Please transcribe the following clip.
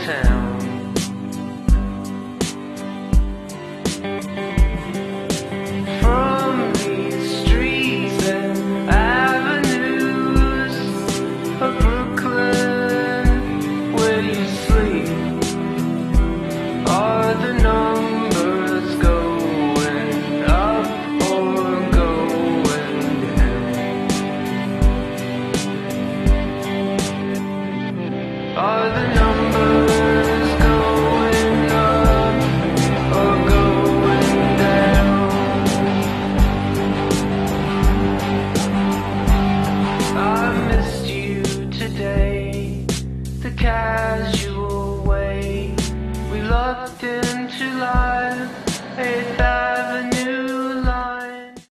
town. From these streets and avenues of Brooklyn, where you sleep, are the numbers going up or going down? Are the numbers going up or going down? I missed you today, the casual way we looked in